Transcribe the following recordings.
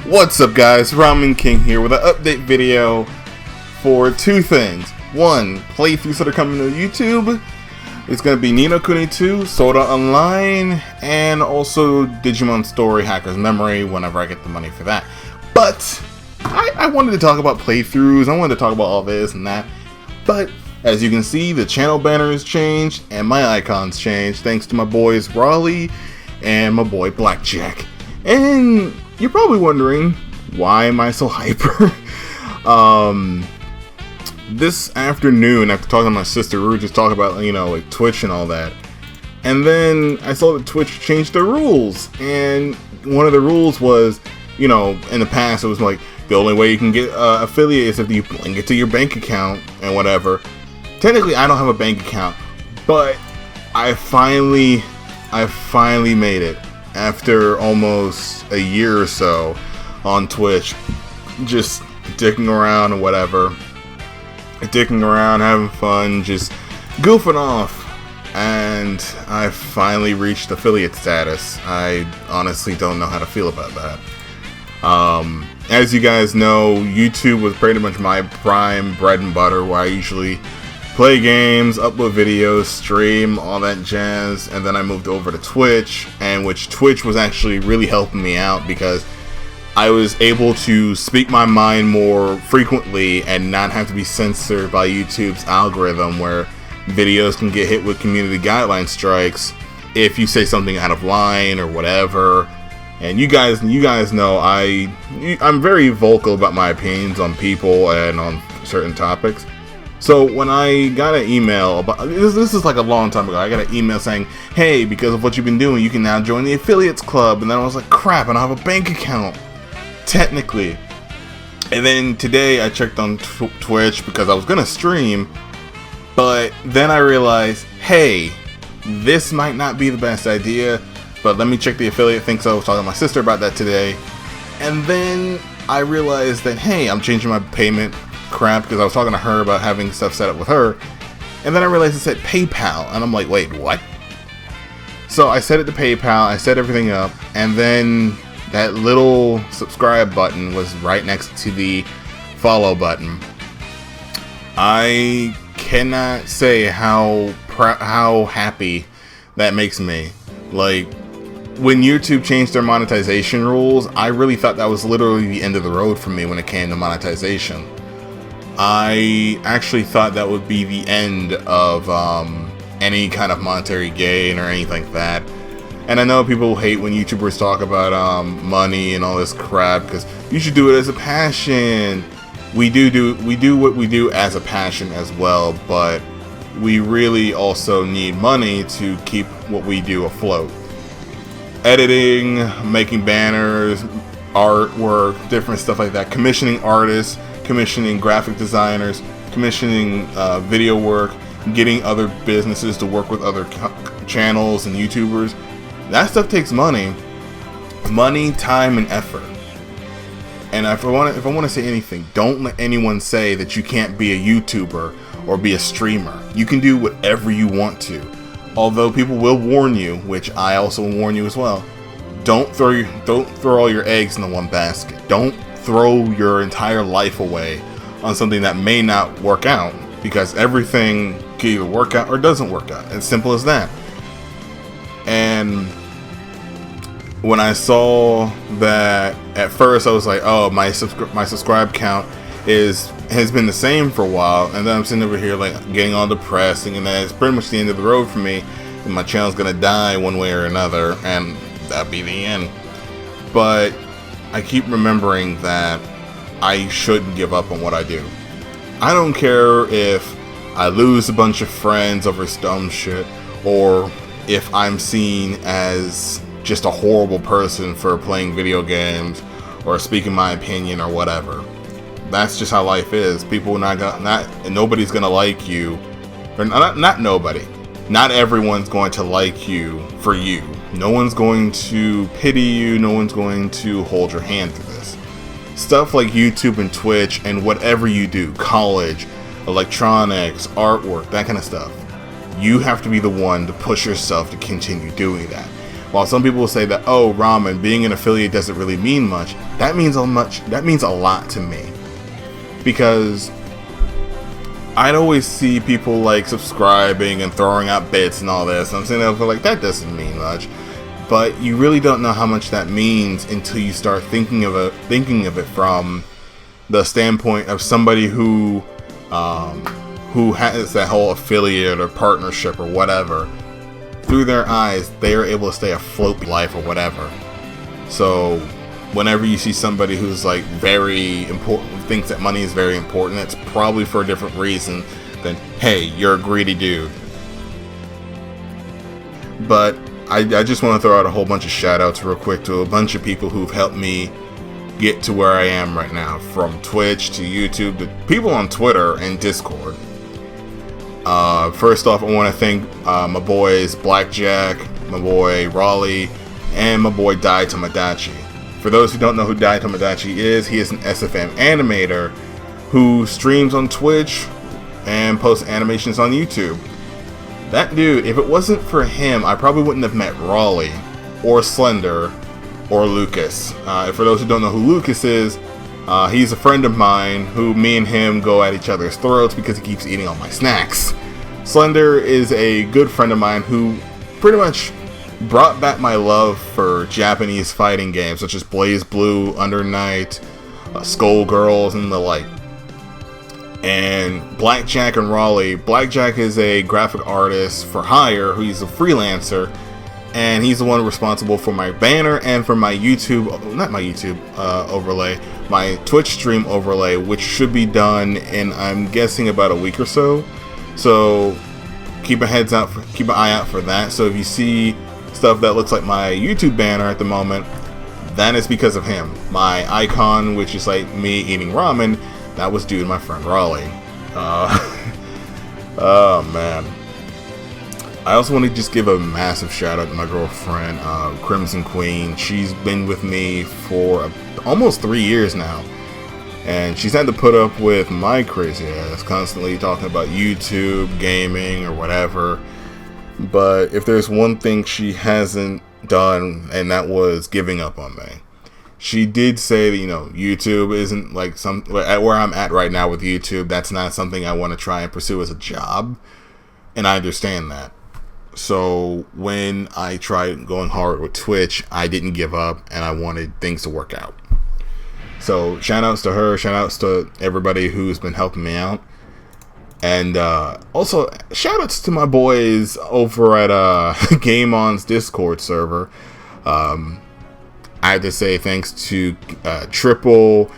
What's up, guys? Ramen King here with an update video for two things. One, playthroughs that are coming to YouTube. It's going to be Ni no Kuni 2, Sword Art Online, and also Digimon Story Hacker's Memory whenever I get the money for that. But I wanted to talk about playthroughs. I wanted to talk about all this and that. But as you can see, the channel banner has changed and my icons changed thanks to my boys Raleigh and my boy Blackjack. And you're probably wondering, why am I so hyper? This afternoon, after talking to my sister, we were just talking about, like Twitch and all that. And then I saw that Twitch changed their rules. And one of the rules was, in the past it was like, the only way you can get affiliate is if you link it to your bank account and whatever. Technically, I don't have a bank account, but I finally made it. After almost a year or so on Twitch, just dicking around and whatever, dicking around, having fun, just goofing off, and I finally reached affiliate status. I honestly don't know how to feel about that. As you guys know, YouTube was pretty much my prime bread and butter, where I usually play games, upload videos, stream, all that jazz, and then I moved over to Twitch, and which Twitch was actually really helping me out because I was able to speak my mind more frequently and not have to be censored by YouTube's algorithm, where videos can get hit with community guideline strikes if you say something out of line or whatever. And you guys know I'm very vocal about my opinions on people and on certain topics. So when I got an email about this is like a long time ago, I got an email saying, hey, because of what you've been doing, you can now join the affiliates club. And then I was like, crap, I don't have a bank account, technically. And then today I checked on Twitch because I was gonna stream, but then I realized, hey, this might not be the best idea, but let me check the affiliate thing. So I was talking to my sister about that today, and then I realized that, hey, I'm changing my payment crap because I was talking to her about having stuff set up with her, and then I realized it said PayPal, and I'm like, wait, what? So I set it to PayPal, I set everything up, and then that little subscribe button was right next to the follow button. I cannot say how happy that makes me. Like, when YouTube changed their monetization rules, I really thought that was literally the end of the road for me when it came to monetization. I actually thought that would be the end of any kind of monetary gain or anything like that. And I know people hate when YouTubers talk about money and all this crap, because you should do it as a passion. We do what we do as a passion as well, but we really also need money to keep what we do afloat. Editing, making banners, artwork, different stuff like that, commissioning artists, commissioning graphic designers, commissioning video work, getting other businesses to work with other channels and YouTubers. That stuff takes money, time, and effort. And if I want to say anything, don't let anyone say that you can't be a YouTuber or be a streamer. You can do whatever you want to. Although people will warn you, which I also warn you as well. Don't throw all your eggs in the one basket. Don't throw your entire life away on something that may not work out, because everything can either work out or doesn't work out. As simple as that. And when I saw that, at first I was like, oh, my subscribe count has been the same for a while, and then I'm sitting over here like getting all depressed, and that's pretty much the end of the road for me, and my channel's gonna die one way or another, and that'd be the end. But I keep remembering that I shouldn't give up on what I do. I don't care if I lose a bunch of friends over dumb shit, or if I'm seen as just a horrible person for playing video games or speaking my opinion or whatever. That's just how life is. Nobody's gonna like you, or not nobody. Not everyone's going to like you for you. No one's going to pity you. No one's going to hold your hand through this. Stuff like YouTube and Twitch and whatever you do, college, electronics, artwork, that kind of stuff. You have to be the one to push yourself to continue doing that. While some people will say that, oh, ramen, being an affiliate doesn't really mean much, that means a lot to me. Because I'd always see people like subscribing and throwing out bits and all this, and I'm sitting there like, that doesn't mean much. But you really don't know how much that means until you start thinking of it from the standpoint of somebody who has that whole affiliate or partnership or whatever. Through their eyes, they are able to stay afloat in life or whatever. So whenever you see somebody who's like very important, thinks that money is very important, it's probably for a different reason than, hey, you're a greedy dude. But I just want to throw out a whole bunch of shout outs real quick to a bunch of people who've helped me get to where I am right now, from Twitch to YouTube to people on Twitter and Discord. First off, I want to thank my boys Blackjack, my boy Raleigh, and my boy Dai Tomodachi. For those who don't know who Dai Tomodachi is, he is an SFM animator who streams on Twitch and posts animations on YouTube. That dude, if it wasn't for him, I probably wouldn't have met Raleigh, or Slender, or Lucas. For those who don't know who Lucas is, he's a friend of mine who me and him go at each other's throats because he keeps eating all my snacks. Slender is a good friend of mine who pretty much brought back my love for Japanese fighting games such as BlazBlue, Under Night, Skullgirls, and the like. And Blackjack and Raleigh. Blackjack is a graphic artist for hire, he's a freelancer, and he's the one responsible for my banner and for my overlay, my Twitch stream overlay, which should be done in, I'm guessing, about a week or so. So keep an eye out for that. So if you see stuff that looks like my YouTube banner at the moment, that is because of him. My icon, which is like me eating ramen, that was due to my friend Raleigh. Oh man. I also want to just give a massive shout out to my girlfriend, Crimson Queen. She's been with me for almost 3 years now. And she's had to put up with my crazy ass constantly talking about YouTube, gaming, or whatever. But if there's one thing she hasn't done, and that was giving up on me. She did say that, YouTube isn't like at where I'm at right now with YouTube, that's not something I want to try and pursue as a job. And I understand that. So when I tried going hard with Twitch, I didn't give up and I wanted things to work out. So shout outs to her, shout outs to everybody who's been helping me out. And also shout outs to my boys over at Game On's Discord server. I have to say thanks to Triple,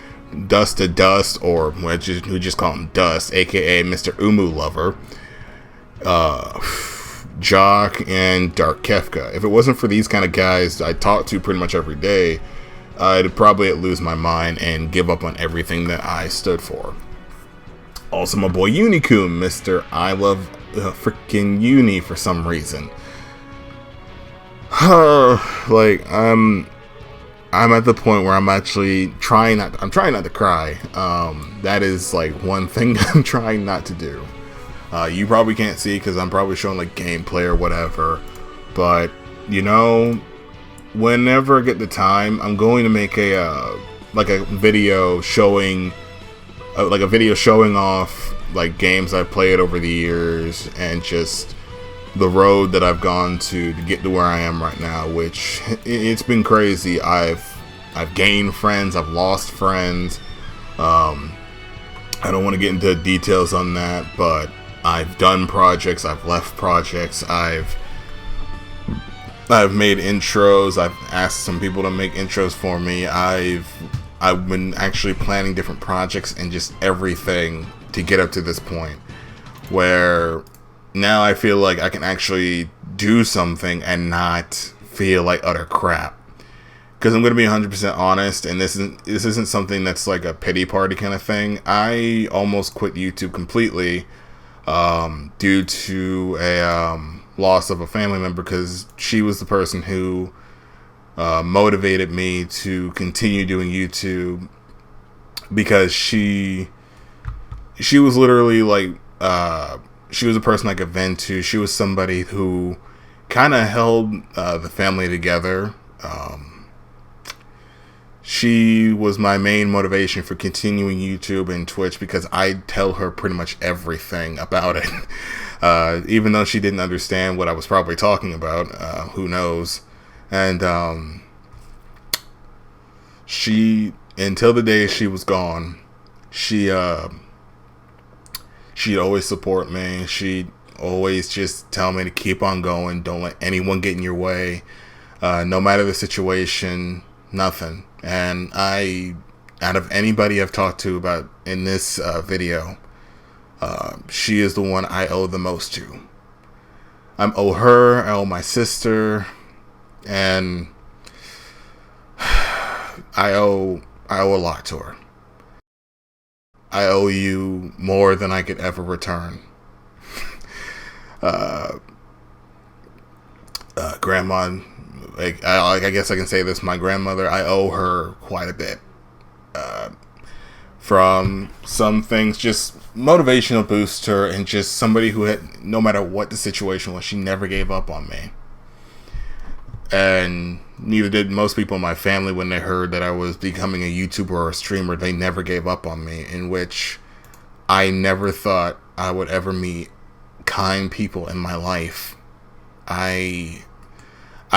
Dust to Dust, or we just call him Dust, aka Mr. Umu Lover, Jock, and Dark Kefka. If it wasn't for these kind of guys I talk to pretty much every day, I'd probably lose my mind and give up on everything that I stood for. Also, my boy Unicum, Mr. I love freaking Uni for some reason. I'm at the point where I'm actually trying not to cry. That is like one thing I'm trying not to do. You probably can't see because I'm probably showing like gameplay or whatever. But whenever I get the time, I'm going to make a video showing off like games I've played over the years and just the road that I've gone to get to where I am right now, which it's been crazy. I've gained friends, I've lost friends. I don't want to get into details on that, but I've done projects, I've left projects, I've made intros, I've asked some people to make intros for me, I've been actually planning different projects and just everything to get up to this point where now I feel like I can actually do something and not feel like utter crap. Because I'm going to be 100% honest, and this isn't something that's like a pity party kind of thing. I almost quit YouTube completely due to a loss of a family member, because she was the person who motivated me to continue doing YouTube, because she was literally like she was a person I could vent to. She was somebody who kind of held the family together. She was my main motivation for continuing YouTube and Twitch because I tell her pretty much everything about it. Even though she didn't understand what I was probably talking about, who knows. And she, until the day she was gone, she'd always support me. She'd always just tell me to keep on going. Don't let anyone get in your way. No matter the situation, nothing. And out of anybody I've talked to about in this video, she is the one I owe the most to. I owe her, I owe my sister, and I owe a lot to her. I owe you more than I could ever return. Grandma, I guess I can say this, my grandmother, I owe her quite a bit. From some things, just motivational booster, and just somebody who had, no matter what the situation was, she never gave up on me. And neither did most people in my family when they heard that I was becoming a YouTuber or a streamer. They never gave up on me, in which I never thought I would ever meet kind people in my life. I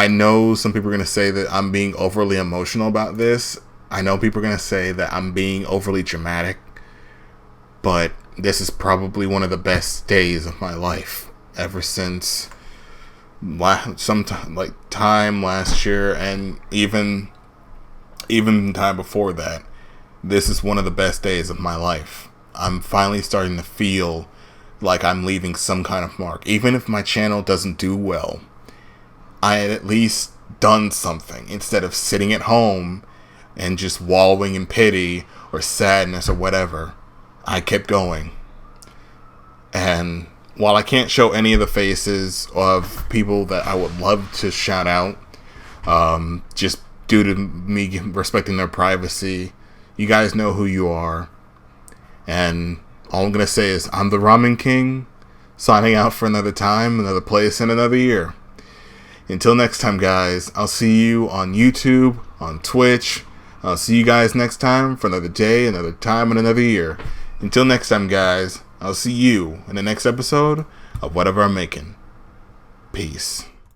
know some people are going to say that I'm being overly emotional about this. I know people are going to say that I'm being overly dramatic. But this is probably one of the best days of my life. Ever since sometime like time last year, and even time before that, this is one of the best days of my life. I'm finally starting to feel like I'm leaving some kind of mark. Even if my channel doesn't do well, I had at least done something instead of sitting at home and just wallowing in pity or sadness or whatever. I kept going. And while I can't show any of the faces of people that I would love to shout out, just due to me respecting their privacy, you guys know who you are. And all I'm going to say is, I'm the Ramen King, signing out for another time, another place, and another year. Until next time, guys, I'll see you on YouTube, on Twitch. I'll see you guys next time for another day, another time, and another year. Until next time, guys, I'll see you in the next episode of whatever I'm making. Peace.